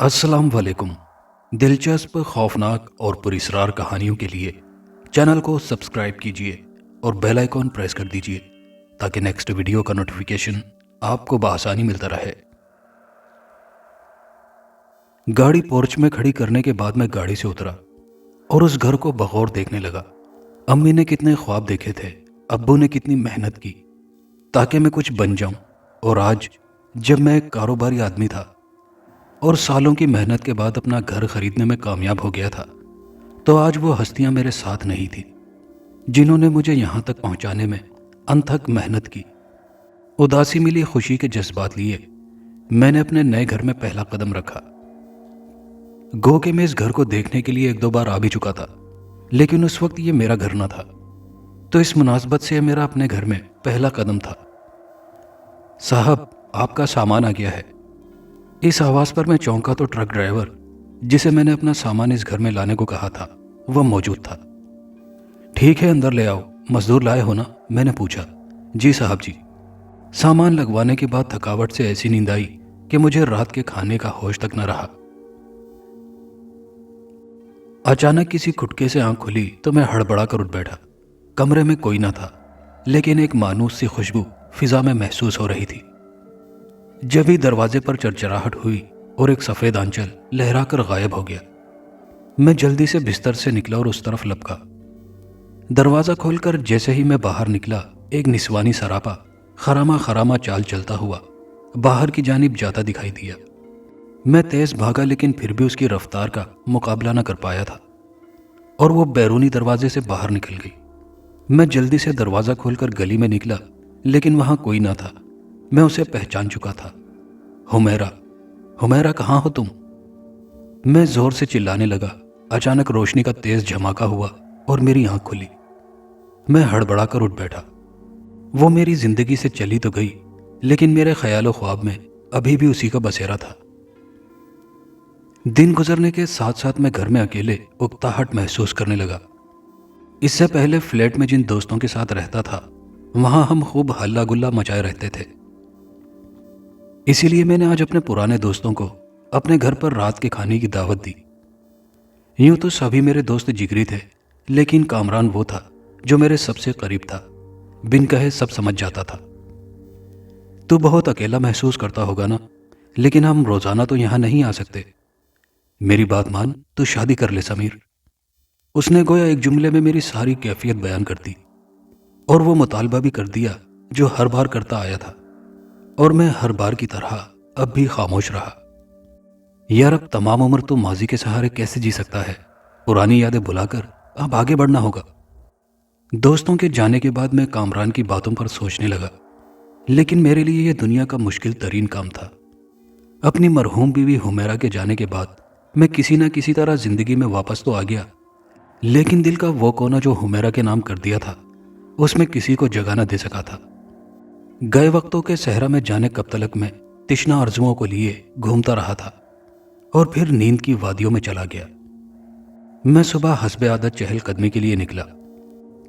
السلام علیکم۔ دلچسپ، خوفناک اور پراسرار کہانیوں کے لیے چینل کو سبسکرائب کیجیے اور بیل آئیکن پریس کر دیجیے تاکہ نیکسٹ ویڈیو کا نوٹیفیکیشن آپ کو بآسانی ملتا رہے۔ گاڑی پورچ میں کھڑی کرنے کے بعد میں گاڑی سے اترا اور اس گھر کو بغور دیکھنے لگا۔ امی نے کتنے خواب دیکھے تھے، ابو نے کتنی محنت کی تاکہ میں کچھ بن جاؤں، اور آج جب میں ایک کاروباری آدمی تھا اور سالوں کی محنت کے بعد اپنا گھر خریدنے میں کامیاب ہو گیا تھا، تو آج وہ ہستیاں میرے ساتھ نہیں تھیں جنہوں نے مجھے یہاں تک پہنچانے میں انتھک محنت کی۔ اداسی ملی، خوشی کے جذبات لیے میں نے اپنے نئے گھر میں پہلا قدم رکھا۔ گو کہ میں اس گھر کو دیکھنے کے لیے ایک دو بار آ بھی چکا تھا، لیکن اس وقت یہ میرا گھر نہ تھا، تو اس مناسبت سے یہ میرا اپنے گھر میں پہلا قدم تھا۔ صاحب، آپ کا سامان آ گیا ہے۔ اس آواز پر میں چونکا تو ٹرک ڈرائیور جسے میں نے اپنا سامان اس گھر میں لانے کو کہا تھا وہ موجود تھا۔ ٹھیک ہے، اندر لے آؤ۔ مزدور لائے ہو نا؟ میں نے پوچھا۔ جی صاحب جی۔ سامان لگوانے کے بعد تھکاوٹ سے ایسی نیند آئی کہ مجھے رات کے کھانے کا ہوش تک نہ رہا۔ اچانک کسی کھٹکے سے آنکھ کھلی تو میں ہڑبڑا کر اٹھ بیٹھا۔ کمرے میں کوئی نہ تھا، لیکن ایک مانوس سی خوشبو فضا میں محسوس ہو رہی تھی۔ جب ہی دروازے پر چرچراہٹ ہوئی اور ایک سفید آنچل لہرا کر غائب ہو گیا، میں جلدی سے بستر سے نکلا اور اس طرف لپکا۔ دروازہ کھول کر جیسے ہی میں باہر نکلا، ایک نسوانی سراپا خراما خراما چال چلتا ہوا باہر کی جانب جاتا دکھائی دیا۔ میں تیز بھاگا، لیکن پھر بھی اس کی رفتار کا مقابلہ نہ کر پایا تھا اور وہ بیرونی دروازے سے باہر نکل گئی۔ میں جلدی سے دروازہ کھول کر گلی میں نکلا، لیکن وہاں کوئی نہ تھا۔ میں اسے پہچان چکا تھا۔ حمیرہ، حمیرہ کہاں ہو تم؟ میں زور سے چلانے لگا۔ اچانک روشنی کا تیز جھماکا ہوا اور میری آنکھ کھلی۔ میں ہڑبڑا کر اٹھ بیٹھا۔ وہ میری زندگی سے چلی تو گئی، لیکن میرے خیال و خواب میں ابھی بھی اسی کا بسیرا تھا۔ دن گزرنے کے ساتھ ساتھ میں گھر میں اکیلے اکتاہٹ محسوس کرنے لگا۔ اس سے پہلے فلیٹ میں جن دوستوں کے ساتھ رہتا تھا، وہاں ہم خوب ہلہ گلہ مچائے رہتے تھے۔ اسی لیے میں نے آج اپنے پرانے دوستوں کو اپنے گھر پر رات کے کھانے کی دعوت دی۔ یوں تو سبھی میرے دوست جگری تھے، لیکن کامران وہ تھا جو میرے سب سے قریب تھا، بن کہے سب سمجھ جاتا تھا۔ تو بہت اکیلا محسوس کرتا ہوگا نا، لیکن ہم روزانہ تو یہاں نہیں آ سکتے۔ میری بات مان، تو شادی کر لے سمیر۔ اس نے گویا ایک جملے میں میری ساری کیفیت بیان کر دی، اور وہ مطالبہ بھی کر دیا جو ہر بار کرتا آیا تھا، اور میں ہر بار کی طرح اب بھی خاموش رہا۔ یار، اب تمام عمر تو ماضی کے سہارے کیسے جی سکتا ہے؟ پرانی یادیں بھلا کر اب آگے بڑھنا ہوگا۔ دوستوں کے جانے کے بعد میں کامران کی باتوں پر سوچنے لگا، لیکن میرے لیے یہ دنیا کا مشکل ترین کام تھا۔ اپنی مرحوم بیوی حمیرہ کے جانے کے بعد میں کسی نہ کسی طرح زندگی میں واپس تو آ گیا، لیکن دل کا وہ کونا جو حمیرہ کے نام کر دیا تھا، اس میں کسی کو جگہ نہ دے سکا تھا۔ گئے وقتوں کے صحرا میں جانے کب تلک میں تشنا آرزوؤں کو لیے گھومتا رہا تھا، اور پھر نیند کی وادیوں میں چلا گیا۔ میں صبح حسب عادت چہل قدمی کے لیے نکلا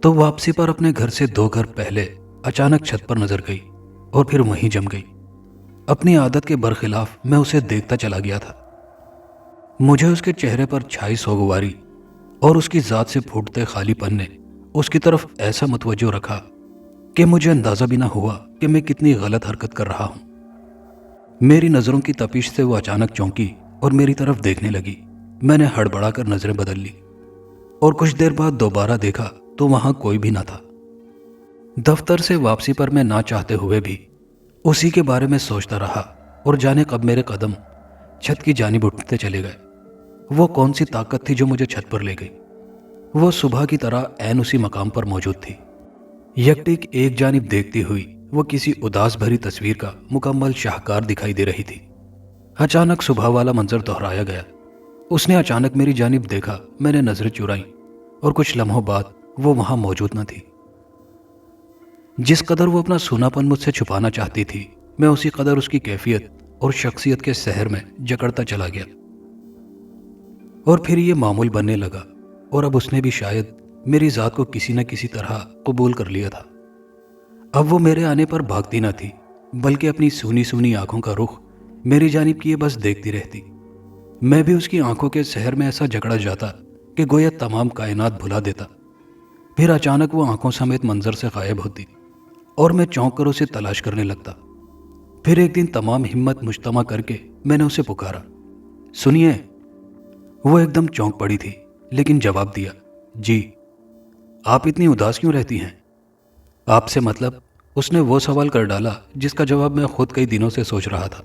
تو واپسی پر اپنے گھر سے 2 گھر پہلے اچانک چھت پر نظر گئی اور پھر وہیں جم گئی۔ اپنی عادت کے برخلاف میں اسے دیکھتا چلا گیا تھا۔ مجھے اس کے چہرے پر چھائی سوگواری اور اس کی ذات سے پھوٹتے خالی پن نے اس کی طرف ایسا متوجہ رکھا کہ مجھے اندازہ بھی نہ ہوا کہ میں کتنی غلط حرکت کر رہا ہوں۔ میری نظروں کی تپش سے وہ اچانک چونکی اور میری طرف دیکھنے لگی۔ میں نے ہڑبڑا کر نظریں بدل لی اور کچھ دیر بعد دوبارہ دیکھا تو وہاں کوئی بھی نہ تھا۔ دفتر سے واپسی پر میں نہ چاہتے ہوئے بھی اسی کے بارے میں سوچتا رہا، اور جانے کب میرے قدم چھت کی جانب اٹھتے چلے گئے۔ وہ کون سی طاقت تھی جو مجھے چھت پر لے گئی؟ وہ صبح کی طرح عین اسی مقام پر موجود تھی، یکٹک ایک جانب دیکھتی ہوئی۔ وہ کسی اداس بھری تصویر کا مکمل شاہکار دکھائی دے رہی تھی۔ اچانک صبح والا منظر دہرایا گیا۔ اس نے اچانک میری جانب دیکھا، میں نے نظریں چرائیں، اور کچھ لمحوں بعد وہ وہاں موجود نہ تھی۔ جس قدر وہ اپنا سوناپن مجھ سے چھپانا چاہتی تھی، میں اسی قدر اس کی کیفیت اور شخصیت کے سحر میں جکڑتا چلا گیا، اور پھر یہ معمول بننے لگا، اور اب اس نے بھی شاید میری ذات کو کسی نہ کسی طرح قبول کر لیا تھا۔ اب وہ میرے آنے پر بھاگتی نہ تھی، بلکہ اپنی سونی سونی آنکھوں کا رخ میری جانب کیے بس دیکھتی رہتی۔ میں بھی اس کی آنکھوں کے سحر میں ایسا جکڑا جاتا کہ گویا تمام کائنات بھلا دیتا۔ پھر اچانک وہ آنکھوں سمیت منظر سے غائب ہوتی اور میں چونک کر اسے تلاش کرنے لگتا۔ پھر ایک دن تمام ہمت مجتمع کر کے میں نے اسے پکارا، سنیے۔ وہ ایک دم چونک پڑی تھی لیکن جواب دیا، جی۔ آپ اتنی اداس کیوں رہتی ہیں؟ آپ سے مطلب؟ اس نے وہ سوال کر ڈالا جس کا جواب میں خود کئی دنوں سے سوچ رہا تھا۔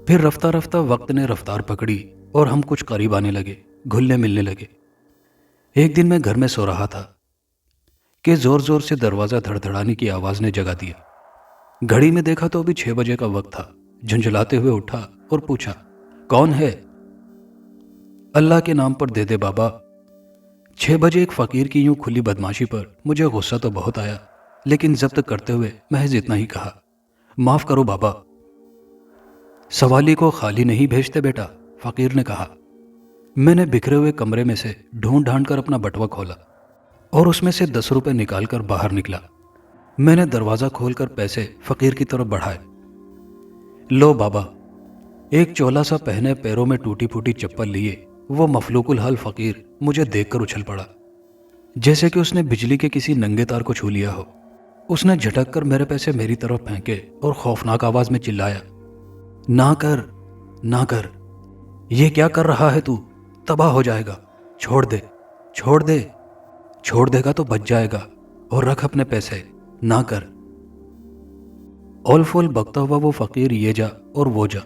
پھر رفتہ رفتہ وقت نے رفتار پکڑی اور ہم کچھ قریب آنے لگے، گھلنے ملنے لگے۔ ایک دن میں گھر میں سو رہا تھا کہ زور زور سے دروازہ دھڑدھڑانے کی آواز نے جگا دیا۔ گھڑی میں دیکھا تو ابھی 6 بجے کا وقت تھا۔ جھنجھلاتے ہوئے اٹھا اور پوچھا، کون ہے؟ اللہ کے نام پر دے دے بابا۔ 6 بجے ایک فقیر کی یوں کھلی بدماشی پر مجھے غصہ تو بہت آیا، لیکن ضبط کرتے ہوئے محض اتنا ہی کہا، معاف کرو بابا۔ سوالی کو خالی نہیں بھیجتے بیٹا، فقیر نے کہا۔ میں نے بکھرے ہوئے کمرے میں سے ڈھونڈ ڈھانڈ کر اپنا بٹوا کھولا اور اس میں سے 10 روپے نکال کر باہر نکلا۔ میں نے دروازہ کھول کر پیسے فقیر کی طرف بڑھائے۔ لو بابا۔ ایک چولا سا پہنے پیروں میں ٹوٹی پھوٹی چپل لیے وہ مفلوق الحال فقیر مجھے دیکھ کر اچھل پڑا، جیسے کہ اس نے بجلی کے کسی ننگے تار کو چھو لیا ہو۔ اس نے جھٹک کر میرے پیسے میری طرف پھینکے اور خوفناک آواز میں چلایا، نہ کر، نہ کر، یہ کیا کر رہا ہے تو؟ تباہ ہو جائے گا، چھوڑ دے، چھوڑ دے، چھوڑ دے گا تو بچ جائے گا، اور رکھ اپنے پیسے، نہ کر۔ اول فول بکتا ہوا وہ فقیر یہ جا اور وہ جا،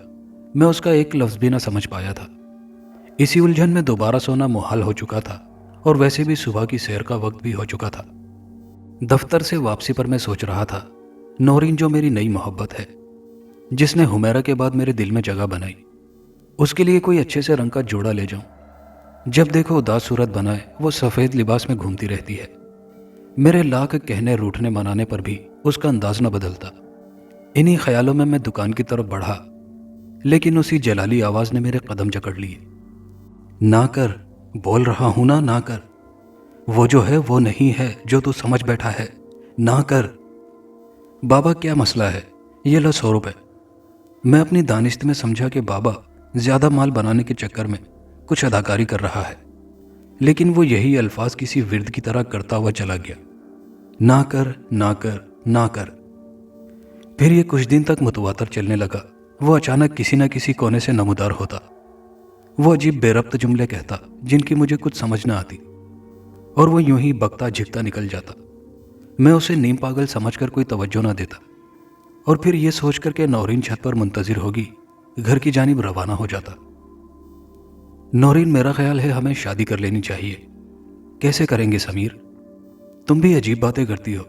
میں اس کا ایک لفظ بھی نہ سمجھ پایا تھا۔ اسی الجھن میں دوبارہ سونا محال ہو چکا تھا، اور ویسے بھی صبح کی سیر کا وقت بھی ہو چکا تھا۔ دفتر سے واپسی پر میں سوچ رہا تھا، نورین جو میری نئی محبت ہے، جس نے حمیرہ کے بعد میرے دل میں جگہ بنائی، اس کے لیے کوئی اچھے سے رنگ کا جوڑا لے جاؤں۔ جب دیکھو اداس صورت بنائے وہ سفید لباس میں گھومتی رہتی ہے۔ میرے لاکھ کہنے روٹھنے منانے پر بھی اس کا انداز نہ بدلتا۔ انہی خیالوں میں میں دکان کی طرف بڑھا، لیکن اسی جلالی آواز نے میرے قدم جکڑ لیے۔ نہ کر، بول رہا ہوں نا، نہ کر۔ وہ جو ہے وہ نہیں ہے جو تو سمجھ بیٹھا ہے، نہ کر۔ بابا کیا مسئلہ ہے؟ یہ لو 100 روپے۔ میں اپنی دانست میں سمجھا کہ بابا زیادہ مال بنانے کے چکر میں کچھ اداکاری کر رہا ہے، لیکن وہ یہی الفاظ کسی ورد کی طرح کرتا ہوا چلا گیا، نہ کر، نہ کر، نہ کر۔ پھر یہ کچھ دن تک متواتر چلنے لگا۔ وہ اچانک کسی نہ کسی کونے سے نمودار ہوتا، وہ عجیب بے ربط جملے کہتا جن کی مجھے کچھ سمجھ نہ آتی، اور وہ یوں ہی بکتا جھکتا نکل جاتا۔ میں اسے نیم پاگل سمجھ کر کوئی توجہ نہ دیتا، اور پھر یہ سوچ کر کہ نورین چھت پر منتظر ہوگی، گھر کی جانب روانہ ہو جاتا۔ نورین، میرا خیال ہے ہمیں شادی کر لینی چاہیے۔ کیسے کریں گے سمیر؟ تم بھی عجیب باتیں کرتی ہو،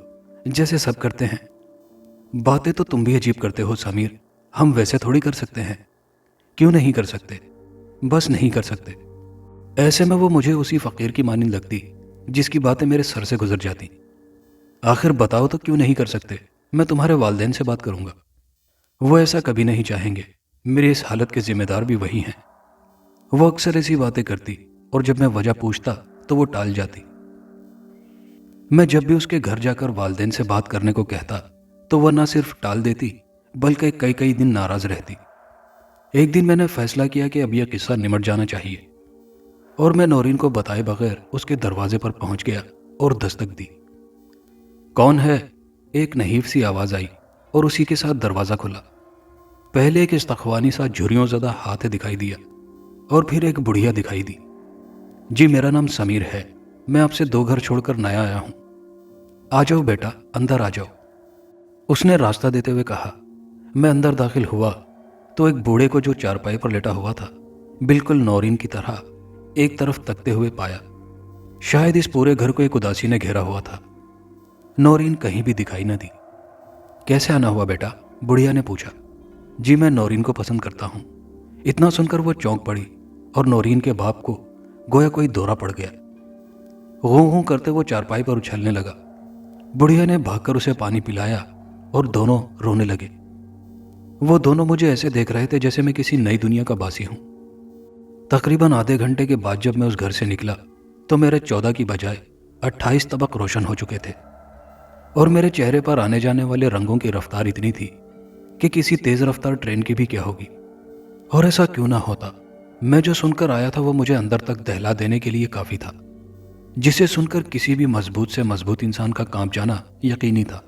جیسے سب کرتے ہیں۔ باتیں تو تم بھی عجیب کرتے ہو سمیر، ہم ویسے تھوڑی کر سکتے ہیں۔ کیوں نہیں کر سکتے؟ بس نہیں کر سکتے۔ ایسے میں وہ مجھے اسی فقیر کی مانند لگتی جس کی باتیں میرے سر سے گزر جاتی۔ آخر بتاؤ تو کیوں نہیں کر سکتے؟ میں تمہارے والدین سے بات کروں گا، وہ ایسا کبھی نہیں چاہیں گے۔ میری اس حالت کے ذمہ دار بھی وہی ہیں۔ وہ اکثر ایسی باتیں کرتی، اور جب میں وجہ پوچھتا تو وہ ٹال جاتی۔ میں جب بھی اس کے گھر جا کر والدین سے بات کرنے کو کہتا تو وہ نہ صرف ٹال دیتی بلکہ کئی دن ناراض رہتی۔ ایک دن میں نے فیصلہ کیا کہ اب یہ قصہ نمٹ جانا چاہیے، اور میں نورین کو بتائے بغیر اس کے دروازے پر پہنچ گیا اور دستک دی۔ کون ہے؟ ایک نحیف سی آواز آئی اور اسی کے ساتھ دروازہ کھلا۔ پہلے ایک استخوانی سا جھریوں زدہ ہاتھ دکھائی دیا، اور پھر ایک بڑھیا دکھائی دی۔ جی، میرا نام سمیر ہے، میں آپ سے 2 گھر چھوڑ کر نیا آیا ہوں۔ آ جاؤ بیٹا، اندر آ جاؤ، اس نے راستہ دیتے ہوئے کہا۔ میں اندر داخل ہوا تو ایک بوڑھے کو جو چارپائی پر لیٹا ہوا تھا، بالکل نورین کی طرح ایک طرف تکتے ہوئے پایا۔ شاید اس پورے گھر کو ایک اداسی نے گھیرا ہوا تھا۔ نورین کہیں بھی دکھائی نہ دی۔ کیسے آنا ہوا بیٹا؟ بڑھیا نے پوچھا۔ جی، میں نورین کو پسند کرتا ہوں۔ اتنا سن کر وہ چونک پڑی، اور نورین کے باپ کو گویا کوئی دورہ پڑ گیا۔ غوں کرتے وہ چارپائی پر اچھلنے لگا۔ بڑھیا نے بھاگ کر اسے پانی پلایا اور دونوں رونے لگے۔ وہ دونوں مجھے ایسے دیکھ رہے تھے جیسے میں کسی نئی دنیا کا باسی ہوں۔ تقریباً آدھے گھنٹے کے بعد جب میں اس گھر سے نکلا تو میرے 14 کی بجائے 28 طبق روشن ہو چکے تھے، اور میرے چہرے پر آنے جانے والے رنگوں کی رفتار اتنی تھی کہ کسی تیز رفتار ٹرین کی بھی کیا ہوگی۔ اور ایسا کیوں نہ ہوتا میں جو سن کر آیا تھا وہ مجھے اندر تک دہلا دینے کے لیے کافی تھا، جسے سن کر کسی بھی مضبوط سے مضبوط انسان کا کانپ جانا یقینی تھا۔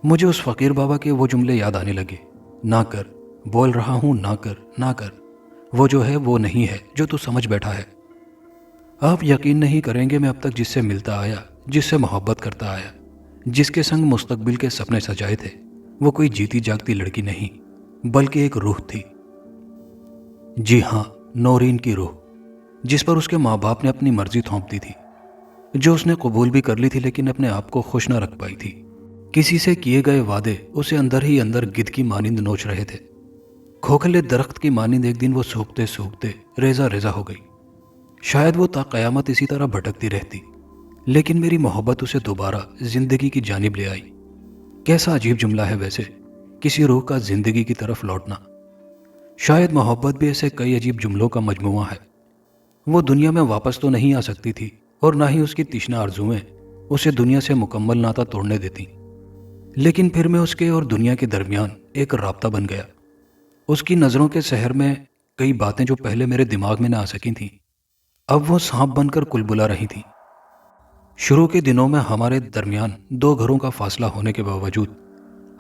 مجھے اس فقیر بابا کے وہ جملے یاد آنے لگے، نہ کر، بول رہا ہوں نہ کر، نہ کر، وہ جو ہے وہ نہیں ہے جو تو سمجھ بیٹھا ہے۔ آپ یقین نہیں کریں گے، میں اب تک جس سے ملتا آیا، جس سے محبت کرتا آیا، جس کے سنگ مستقبل کے سپنے سجائے تھے، وہ کوئی جیتی جاگتی لڑکی نہیں بلکہ ایک روح تھی۔ جی ہاں، نورین کی روح، جس پر اس کے ماں باپ نے اپنی مرضی تھوپ دی تھی، جو اس نے قبول بھی کر لی تھی لیکن اپنے آپ کو خوش نہ رکھ پائی تھی۔ کسی سے کیے گئے وعدے اسے اندر ہی اندر گدھ کی مانند نوچ رہے تھے۔ کھوکھلے درخت کی مانند ایک دن وہ سوکھتے سوکھتے ریزہ ریزہ ہو گئی۔ شاید وہ تا قیامت اسی طرح بھٹکتی رہتی، لیکن میری محبت اسے دوبارہ زندگی کی جانب لے آئی۔ کیسا عجیب جملہ ہے ویسے، کسی روح کا زندگی کی طرف لوٹنا۔ شاید محبت بھی ایسے کئی عجیب جملوں کا مجموعہ ہے۔ وہ دنیا میں واپس تو نہیں آ سکتی تھی، اور نہ ہی اس کی تشنہ آرزوئیں اسے دنیا سے مکمل ناطہ توڑنے دیتی، لیکن پھر میں اس کے اور دنیا کے درمیان ایک رابطہ بن گیا۔ اس کی نظروں کے سحر میں کئی باتیں جو پہلے میرے دماغ میں نہ آ سکی تھیں، اب وہ سانپ بن کر کل بلا رہی تھیں۔ شروع کے دنوں میں ہمارے درمیان 2 گھروں کا فاصلہ ہونے کے باوجود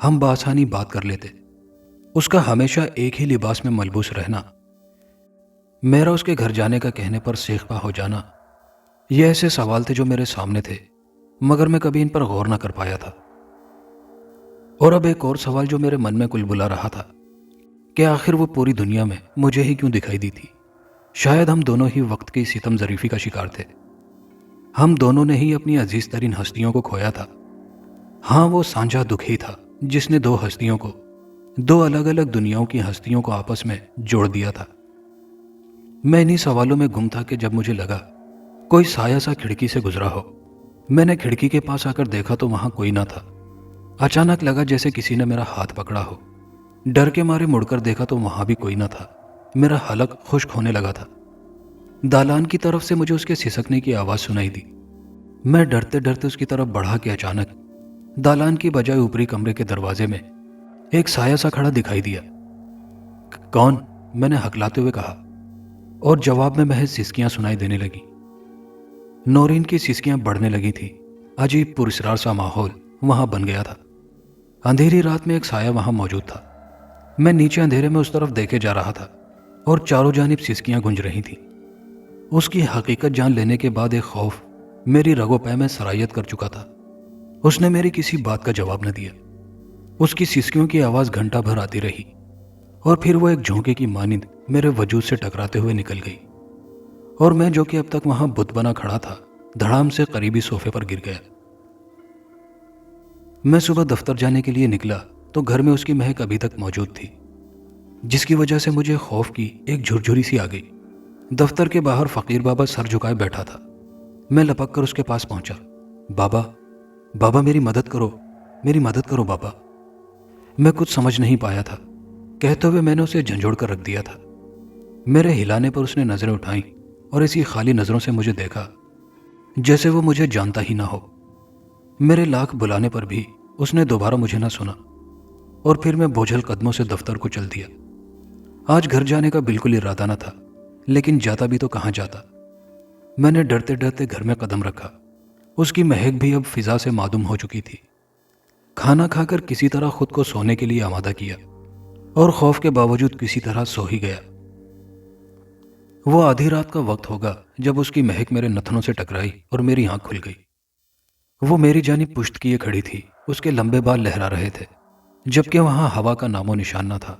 ہم بآسانی بات کر لیتے۔ اس کا ہمیشہ ایک ہی لباس میں ملبوس رہنا، میرا اس کے گھر جانے کا کہنے پر سیخ پا ہو جانا، یہ ایسے سوال تھے جو میرے سامنے تھے، مگر میں کبھی ان پر غور نہ کر پایا تھا۔ اور اب ایک اور سوال جو میرے من میں کل بلا رہا تھا کہ آخر وہ پوری دنیا میں مجھے ہی کیوں دکھائی دی تھی؟ شاید ہم دونوں ہی وقت کی ستم ظریفی کا شکار تھے۔ ہم دونوں نے ہی اپنی عزیز ترین ہستیوں کو کھویا تھا۔ ہاں، وہ سانجھا دکھ ہی تھا جس نے 2 ہستیوں کو، 2 الگ الگ دنیاؤں کی ہستیوں کو آپس میں جوڑ دیا تھا۔ میں انہی سوالوں میں گم تھا کہ جب مجھے لگا کوئی سایہ سا کھڑکی سے گزرا ہو۔ میں نے کھڑکی کے پاس آ کر دیکھا تو وہاں کوئی نہ تھا۔ اچانک لگا جیسے کسی نے میرا ہاتھ پکڑا ہو۔ ڈر کے مارے مڑ کر دیکھا تو وہاں بھی کوئی نہ تھا۔ میرا حلق خشک ہونے لگا تھا۔ دالان کی طرف سے مجھے اس کے سسکنے کی آواز سنائی دی۔ میں ڈرتے ڈرتے اس کی طرف بڑھا کہ اچانک دالان کی بجائے اوپری کمرے کے دروازے میں ایک سایہ سا کھڑا دکھائی دیا۔ کون؟ میں نے ہکلاتے ہوئے کہا، اور جواب میں محض سسکیاں سنائی دینے لگی۔ نورین کی سسکیاں بڑھنے لگی تھی۔ عجیب پراسرار سا ماحول وہاں بن گیا تھا۔ اندھیری رات میں ایک سایہ وہاں موجود تھا۔ میں نیچے اندھیرے میں اس طرف دیکھے جا رہا تھا اور چاروں جانب سسکیاں گونج رہی تھیں۔ اس کی حقیقت جان لینے کے بعد ایک خوف میری رگوں پے میں سرایت کر چکا تھا۔ اس نے میری کسی بات کا جواب نہ دیا۔ اس کی سسکیوں کی آواز گھنٹہ بھر آتی رہی، اور پھر وہ ایک جھونکے کی مانند میرے وجود سے ٹکراتے ہوئے نکل گئی، اور میں جو کہ اب تک وہاں بت بنا کھڑا تھا، دھڑام سے قریبی صوفے پر گر گیا۔ میں صبح دفتر جانے کے لیے نکلا تو گھر میں اس کی مہک ابھی تک موجود تھی، جس کی وجہ سے مجھے خوف کی ایک جھرجھری سی آ گئی۔ دفتر کے باہر فقیر بابا سر جھکائے بیٹھا تھا۔ میں لپک کر اس کے پاس پہنچا۔ بابا، بابا میری مدد کرو، میری مدد کرو بابا۔ میں کچھ سمجھ نہیں پایا تھا۔ کہتے ہوئے میں نے اسے جھنجھوڑ کر رکھ دیا تھا۔ میرے ہلانے پر اس نے نظریں اٹھائیں اور ایسی خالی نظروں سے مجھے دیکھا جیسے وہ مجھے جانتا ہی نہ ہو۔ میرے لاکھ بلانے پر بھی اس نے دوبارہ مجھے نہ سنا، اور پھر میں بوجھل قدموں سے دفتر کو چل دیا۔ آج گھر جانے کا بالکل ارادہ نہ تھا، لیکن جاتا بھی تو کہاں جاتا۔ میں نے ڈرتے ڈرتے گھر میں قدم رکھا۔ اس کی مہک بھی اب فضا سے معدوم ہو چکی تھی۔ کھانا کھا کر کسی طرح خود کو سونے کے لیے آمادہ کیا، اور خوف کے باوجود کسی طرح سو ہی گیا۔ وہ آدھی رات کا وقت ہوگا جب اس کی مہک میرے نتنوں سے ٹکرائی اور میری آنکھ کھل گئی۔ وہ میری جانب پشت کیے کھڑی تھی۔ اس کے لمبے بال لہرا رہے تھے، جبکہ وہاں ہوا کا نام و نشان نہ تھا۔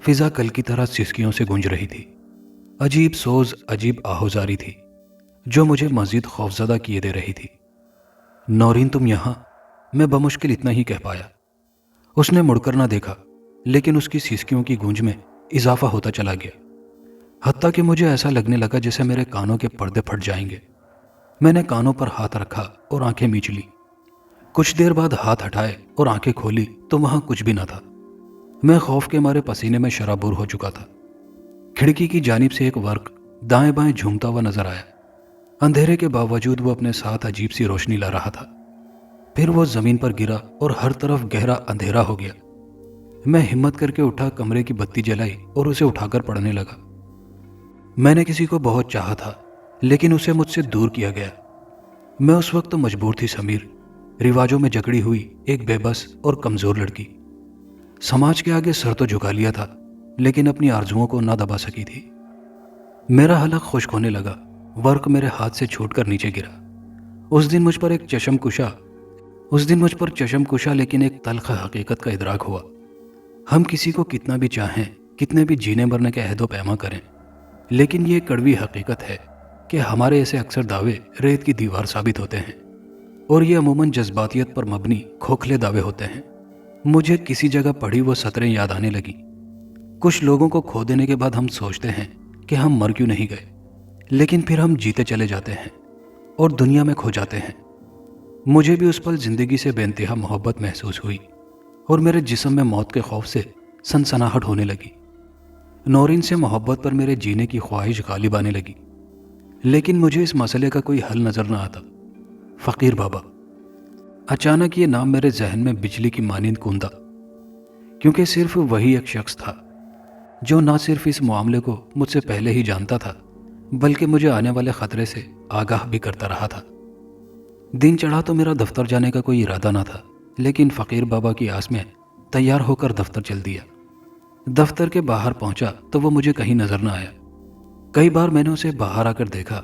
فضا کل کی طرح سسکیوں سے گونج رہی تھی۔ عجیب سوز، عجیب آہوزاری تھی جو مجھے مزید خوفزدہ کیے دے رہی تھی۔ نورین، تم یہاں؟ میں بمشکل اتنا ہی کہہ پایا۔ اس نے مڑ کر نہ دیکھا، لیکن اس کی سسکیوں کی گونج میں اضافہ ہوتا چلا گیا، حتیٰ کہ مجھے ایسا لگنے لگا جیسے میرے کانوں کے پردے پھٹ جائیں گے۔ میں نے کانوں پر ہاتھ رکھا اور آنکھیں میچ لی۔ کچھ دیر بعد ہاتھ ہٹائے اور آنکھیں کھولی تو وہاں کچھ بھی نہ تھا۔ میں خوف کے مارے پسینے میں شرابور ہو چکا تھا۔ کھڑکی کی جانب سے ایک ورق دائیں بائیں جھومتا ہوا نظر آیا۔ اندھیرے کے باوجود وہ اپنے ساتھ عجیب سی روشنی لا رہا تھا۔ پھر وہ زمین پر گرا اور ہر طرف گہرا اندھیرا ہو گیا۔ میں ہمت کر کے اٹھا، کمرے کی بتی جلائی اور اسے اٹھا کر پڑھنے لگا۔ میں نے کسی کو بہت چاہا تھا لیکن اسے مجھ سے دور کیا گیا۔ میں اس وقت مجبور تھی سمیر، رواجوں میں جکڑی ہوئی ایک بے بس اور کمزور لڑکی۔ سماج کے آگے سر تو جھکا لیا تھا لیکن اپنی آرزوؤں کو نہ دبا سکی تھی۔ میرا حلق خشک ہونے لگا، ورق میرے ہاتھ سے چھوٹ کر نیچے گرا۔ اس دن مجھ پر چشم کشا لیکن ایک تلخ حقیقت کا ادراک ہوا۔ ہم کسی کو کتنا بھی چاہیں، کتنے بھی جینے مرنے کے عہد و پیما کریں، لیکن یہ کڑوی حقیقت ہے کہ ہمارے ایسے اکثر دعوے ریت کی دیوار ثابت ہوتے ہیں، اور یہ عموماً جذباتیت پر مبنی کھوکھلے دعوے ہوتے ہیں۔ مجھے کسی جگہ پڑھی وہ سطریں یاد آنے لگیں۔ کچھ لوگوں کو کھو دینے کے بعد ہم سوچتے ہیں کہ ہم مر کیوں نہیں گئے، لیکن پھر ہم جیتے چلے جاتے ہیں اور دنیا میں کھو جاتے ہیں۔ مجھے بھی اس پل زندگی سے بے انتہا محبت محسوس ہوئی اور میرے جسم میں موت کے خوف سے سنسناہٹ ہونے لگی۔ نورین سے محبت پر میرے جینے کی خواہش غالب آنے لگی، لیکن مجھے اس مسئلے کا کوئی حل نظر نہ آتا۔ فقیر بابا، اچانک یہ نام میرے ذہن میں بجلی کی مانند کوندا، کیونکہ صرف وہی ایک شخص تھا جو نہ صرف اس معاملے کو مجھ سے پہلے ہی جانتا تھا بلکہ مجھے آنے والے خطرے سے آگاہ بھی کرتا رہا تھا۔ دن چڑھا تو میرا دفتر جانے کا کوئی ارادہ نہ تھا، لیکن فقیر بابا کی آس میں تیار ہو کر دفتر چل دیا۔ دفتر کے باہر پہنچا تو وہ مجھے کہیں نظر نہ آیا۔ کئی بار میں نے اسے باہر آ کر دیکھا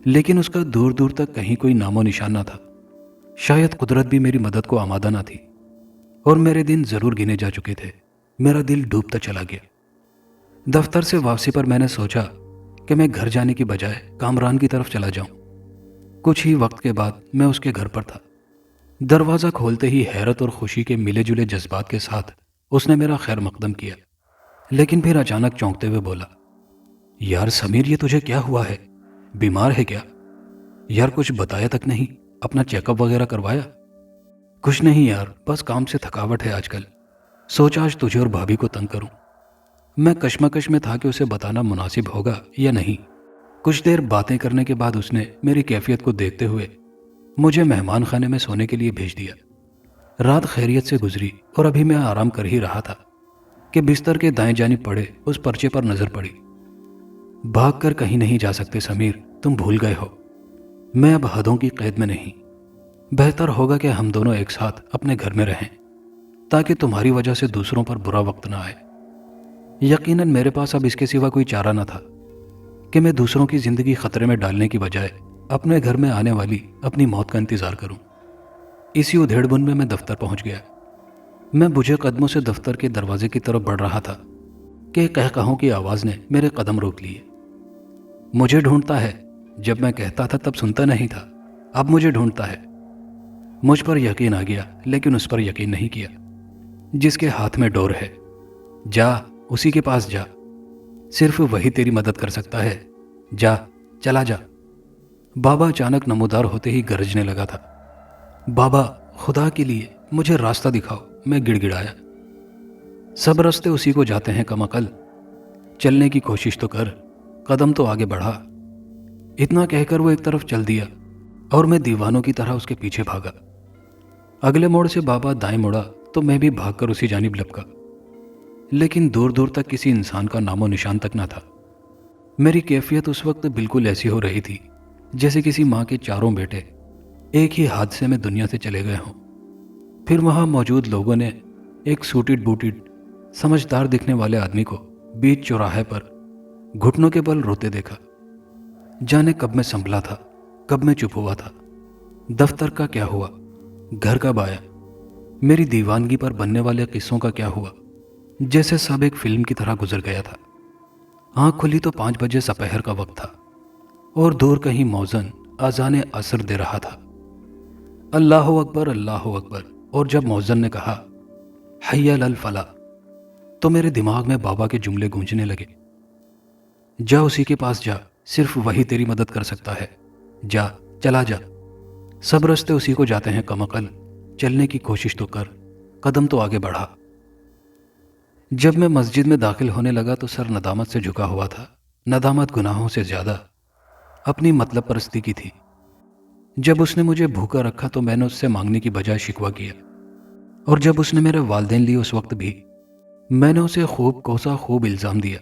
لیکن اس کا دور دور تک کہیں کوئی نام و نشان نہ تھا۔ شاید قدرت بھی میری مدد کو آمادہ نہ تھی اور میرے دن ضرور گنے جا چکے تھے۔ میرا دل ڈوبتا چلا گیا۔ دفتر سے واپسی پر میں نے سوچا کہ میں گھر جانے کی بجائے کامران کی طرف چلا جاؤں۔ کچھ ہی وقت کے بعد میں اس کے گھر پر تھا۔ دروازہ کھولتے ہی حیرت اور خوشی کے ملے جلے جذبات کے ساتھ اس نے میرا خیر مقدم کیا، لیکن پھر اچانک چونکتے ہوئے بولا، یار سمیر، یہ تجھے کیا ہوا ہے؟ بیمار ہے کیا؟ یار کچھ بتایا تک نہیں، اپنا چیک اپ وغیرہ کروایا؟ کچھ نہیں یار، بس کام سے تھکاوٹ ہے آج کل، سوچا آج تجھے اور بھابھی کو تنگ کروں۔ میں کشمکش میں تھا کہ اسے بتانا مناسب ہوگا یا نہیں۔ کچھ دیر باتیں کرنے کے بعد اس نے میری کیفیت کو دیکھتے ہوئے مجھے مہمان خانے میں سونے کے لیے بھیج دیا۔ رات خیریت سے گزری اور ابھی میں آرام کر ہی رہا تھا کہ بستر کے دائیں جانب پڑے اس پرچے پر نظر پڑی۔ بھاگ کر کہیں نہیں جا سکتے سمیر، تم بھول گئے ہو، میں اب حدوں کی قید میں نہیں۔ بہتر ہوگا کہ ہم دونوں ایک ساتھ اپنے گھر میں رہیں تاکہ تمہاری وجہ سے دوسروں پر برا وقت نہ آئے۔ یقیناً میرے پاس اب اس کے سوا کوئی چارہ نہ تھا کہ میں دوسروں کی زندگی خطرے میں ڈالنے کی بجائے اپنے گھر میں آنے والی اپنی موت کا انتظار کروں۔ اسی ادھیڑ بن میں دفتر پہنچ گیا۔ میں بجھے قدموں سے دفتر کے دروازے کی طرف بڑھ رہا تھا کہ قہقہوں کی آواز نے میرے قدم روک لیے۔ مجھے ڈھونڈتا ہے، جب میں کہتا تھا تب سنتا نہیں تھا، اب مجھے ڈھونڈتا ہے۔ مجھ پر یقین آ گیا لیکن اس پر یقین نہیں کیا۔ جس کے ہاتھ میں ڈور ہے، جا اسی کے پاس جا، صرف وہی تیری مدد کر سکتا ہے، جا، چلا جا۔ بابا اچانک نمودار ہوتے ہی گرجنے لگا تھا۔ بابا خدا کے لیے مجھے راستہ دکھاؤ، میں گڑ گڑایا۔ سب راستے اسی کو جاتے ہیں کم عقل، چلنے کی کوشش تو کر، قدم تو آگے بڑھا۔ اتنا کہہ کر وہ ایک طرف چل دیا اور میں دیوانوں کی طرح اس کے پیچھے بھاگا۔ اگلے موڑ سے بابا دائیں مڑا تو میں بھی بھاگ کر اسی جانب لپکا، لیکن دور دور تک کسی انسان کا نام و نشان تک نہ تھا۔ میری کیفیت اس وقت بالکل ایسی ہو رہی تھی جیسے کسی ماں کے چاروں بیٹے ایک ہی حادثے میں دنیا سے چلے گئے ہوں۔ پھر وہاں موجود لوگوں نے ایک سوٹڈ بوٹڈ سمجھدار دکھنے والے آدمی کو بیچ چوراہے پر گھٹنوں کے بل روتے دیکھا۔ جانے کب میں سنبھلا تھا، کب میں چپ ہوا تھا۔ دفتر کا کیا ہوا، گھر کب آیا، میری دیوانگی پر بننے والے قصوں کا کیا ہوا، جیسے سب ایک فلم کی طرح گزر گیا تھا۔ آنکھ کھلی تو 5 بجے سپہر کا وقت تھا اور دور کہیں موزن اذان عصر دے رہا تھا۔ اللہ اکبر، اللہ اکبر، اور جب موزن نے کہا حی علی الفلاح تو میرے دماغ میں بابا کے جملے گونجنے لگے، جا اسی کے پاس جا، صرف وہی تیری مدد کر سکتا ہے، جا، چلا جا۔ سب راستے اسی کو جاتے ہیں کم عقل، چلنے کی کوشش تو کر، قدم تو آگے بڑھا۔ جب میں مسجد میں داخل ہونے لگا تو سر ندامت سے جھکا ہوا تھا۔ ندامت گناہوں سے زیادہ اپنی مطلب پرستی کی تھی۔ جب اس نے مجھے بھوکا رکھا تو میں نے اس سے مانگنے کی بجائے شکوہ کیا، اور جب اس نے میرے والدین لیے اس وقت بھی میں نے اسے خوب کوسا، خوب الزام دیا۔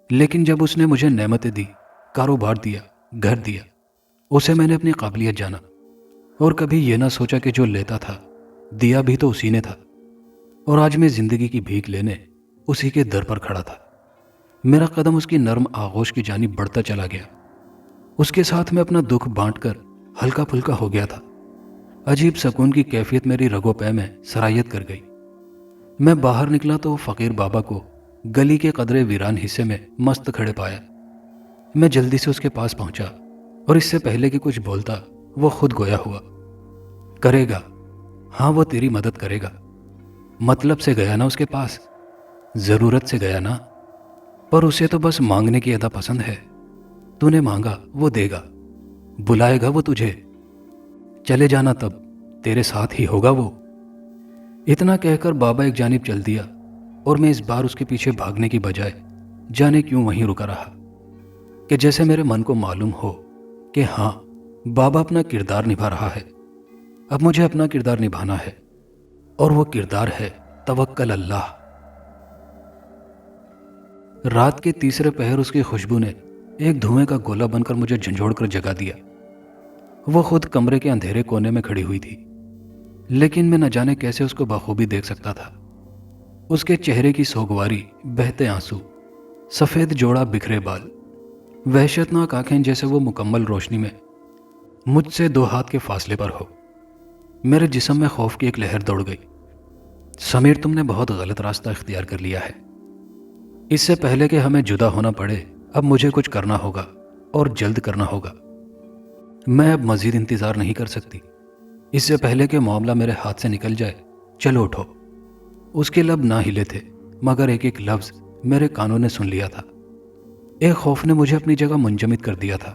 لیکن جب اس نے مجھے نعمتیں دی، کاروبار دیا، گھر دیا، اسے میں نے اپنی قابلیت جانا اور کبھی یہ نہ سوچا کہ جو لیتا تھا دیا بھی تو اسی نے تھا، اور آج میں زندگی کی بھیک لینے اسی کے در پر کھڑا تھا۔ میرا قدم اس کی نرم آغوش کی جانب بڑھتا چلا گیا۔ اس کے ساتھ میں اپنا دکھ بانٹ کر ہلکا پھلکا ہو گیا تھا۔ عجیب سکون کی کیفیت میری رگو پے میں سرایت کر گئی۔ میں باہر نکلا تو فقیر بابا کو گلی کے قدرے ویران حصے میں مست کھڑے پایا۔ میں جلدی سے اس کے پاس پہنچا اور اس سے پہلے کہ کچھ بولتا وہ خود گویا ہوا۔ کرے گا، ہاں وہ تیری مدد کرے گا۔ مطلب سے گیا نا اس کے پاس، ضرورت سے گیا نا، پر اسے تو بس مانگنے کی ادا پسند ہے۔ تو نے مانگا وہ دے گا، بلائے گا وہ تجھے، چلے جانا تب تیرے ساتھ ہی ہوگا وہ۔ اتنا کہہ کر بابا ایک جانب چل دیا اور میں اس بار اس کے پیچھے بھاگنے کی بجائے جانے کیوں وہیں رکا رہا کہ جیسے میرے من کو معلوم ہو کہ ہاں بابا اپنا کردار نبھا رہا ہے، اب مجھے اپنا کردار نبھانا ہے، اور وہ کردار ہے توکل اللہ۔ رات کے تیسرے پہر اس کی خوشبو نے ایک دھوئیں کا گولا بن کر مجھے جھنجھوڑ کر جگا دیا۔ وہ خود کمرے کے اندھیرے کونے میں کھڑی ہوئی تھی، لیکن میں نہ جانے کیسے اس کو بخوبی دیکھ سکتا تھا۔ اس کے چہرے کی سوگواری، بہتے آنسو، سفید جوڑا بکھرے بال، وحشتناک آنکھیں جیسے وہ مکمل روشنی میں مجھ سے 2 ہاتھ کے فاصلے پر ہو۔ میرے جسم میں خوف کی ایک لہر دوڑ گئی۔ سمیر، تم نے بہت غلط راستہ اختیار کر لیا ہے۔ اس سے پہلے کہ ہمیں جدا ہونا پڑے اب مجھے کچھ کرنا ہوگا اور جلد کرنا ہوگا۔ میں اب مزید انتظار نہیں کر سکتی۔ اس سے پہلے کہ معاملہ میرے ہاتھ سے نکل جائے، چلو اٹھو۔ اس کے لب نہ ہلے تھے مگر ایک ایک لفظ میرے کانوں نے سن لیا تھا۔ ایک خوف نے مجھے اپنی جگہ منجمد کر دیا تھا۔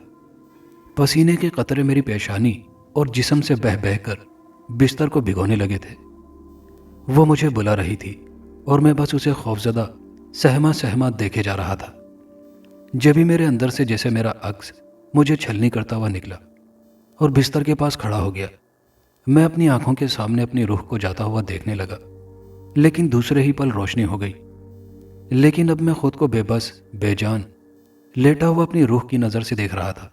پسینے کے قطرے میری پیشانی اور جسم سے بہہ بہہ کر بستر کو بھگونے لگے تھے۔ وہ مجھے بلا رہی تھی اور میں بس اسے خوفزدہ سہما سہما دیکھے جا رہا تھا۔ جبھی میرے اندر سے جیسے میرا عکس مجھے چھلنی کرتا ہوا نکلا اور بستر کے پاس کھڑا ہو گیا۔ میں اپنی آنکھوں کے سامنے اپنی روح کو جاتا ہوا دیکھنے لگا، لیکن دوسرے ہی پل روشنی ہو گئی۔ لیکن اب میں خود کو بے بس، بے جان، لیٹا ہوا اپنی روح کی نظر سے دیکھ رہا تھا۔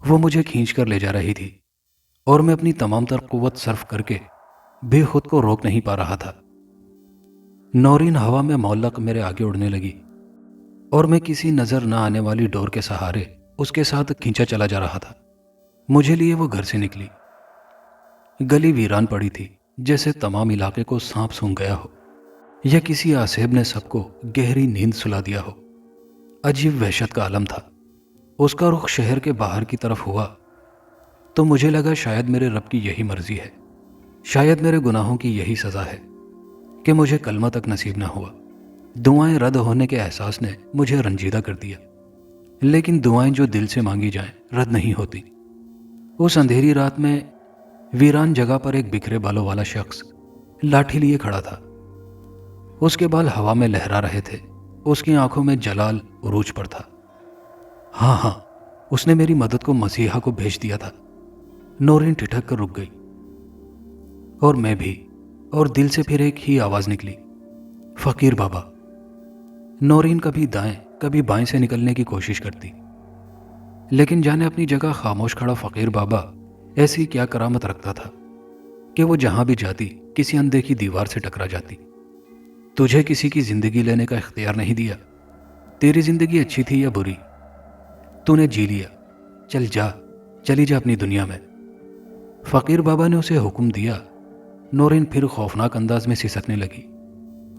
وہ مجھے کھینچ کر لے جا رہی تھی اور میں اپنی تمام تر قوت صرف کر کے بھی خود کو روک نہیں پا رہا تھا۔ نورین ہوا میں معلق میرے آگے اڑنے لگی اور میں کسی نظر نہ آنے والی ڈور کے سہارے اس کے ساتھ کھینچا چلا جا رہا تھا۔ مجھے لیے وہ گھر سے نکلی۔ گلی ویران پڑی تھی، جیسے تمام علاقے کو سانپ سونگھ گیا ہو یا کسی آسیب نے سب کو گہری نیند سلا دیا ہو۔ عجیب وحشت کا عالم تھا۔ اس کا رخ شہر کے باہر کی طرف ہوا تو مجھے لگا شاید میرے رب کی یہی مرضی ہے، شاید میرے گناہوں کی یہی سزا ہے کہ مجھے کلمہ تک نصیب نہ ہوا۔ دعائیں رد ہونے کے احساس نے مجھے رنجیدہ کر دیا، لیکن دعائیں جو دل سے مانگی جائیں رد نہیں ہوتی۔ اس اندھیری رات میں ویران جگہ پر ایک بکھرے بالوں والا شخص لاٹھی لیے کھڑا تھا۔ اس کے بال ہوا میں لہرا رہے تھے، اس کی آنکھوں میں جلال عروج پر تھا۔ ہاں، اس نے میری مدد کو مسیحا کو بھیج دیا تھا۔ نورین ٹھٹک کر رک گئی، اور میں بھی، اور دل سے پھر ایک ہی آواز نکلی، فقیر بابا۔ نورین کبھی دائیں کبھی بائیں سے نکلنے کی کوشش کرتی، لیکن جانے اپنی جگہ خاموش کھڑا فقیر بابا ایسی کیا کرامت رکھتا تھا کہ وہ جہاں بھی جاتی کسی اندیکھی دیوار سے ٹکرا جاتی۔ تجھے کسی کی زندگی لینے کا اختیار نہیں دیا۔ تیری زندگی اچھی تھی یا بری، تو نے جی لیا، چلی جا اپنی دنیا میں۔ فقیر بابا نے اسے حکم دیا۔ نورین پھر خوفناک انداز میں سسکنے لگی۔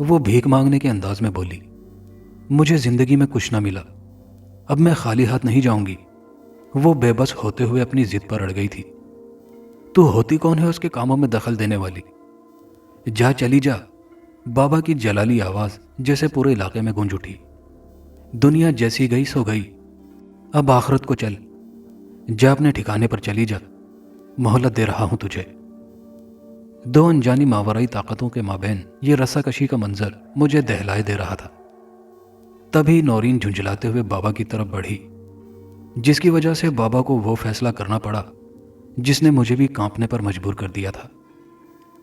وہ بھیک مانگنے کے انداز میں بولی، مجھے زندگی میں کچھ نہ ملا، اب میں خالی ہاتھ نہیں جاؤں گی۔ وہ بے بس ہوتے ہوئے اپنی ضد پر اڑ گئی تھی۔ تو ہوتی کون ہے اس کے کاموں میں دخل دینے والی؟ چلی جا۔ بابا کی جلالی آواز جیسے پورے علاقے میں گونج اٹھی۔ دنیا جیسی گئی سو گئی، اب آخرت کو چل، جا اپنے ٹھکانے پر چلی جا، مہلت دے رہا ہوں تجھے۔ 2 انجانی ماورائی طاقتوں کے مابین یہ رسا کشی کا منظر مجھے دہلائے دے رہا تھا۔ تبھی نورین جھنجھلاتے ہوئے بابا کی طرف بڑھی، جس کی وجہ سے بابا کو وہ فیصلہ کرنا پڑا جس نے مجھے بھی کانپنے پر مجبور کر دیا تھا۔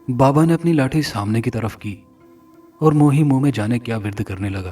بابا نے اپنی لاٹھی سامنے کی طرف کی اور منہ ہی منہ میں جانے کیا ورد کرنے لگا۔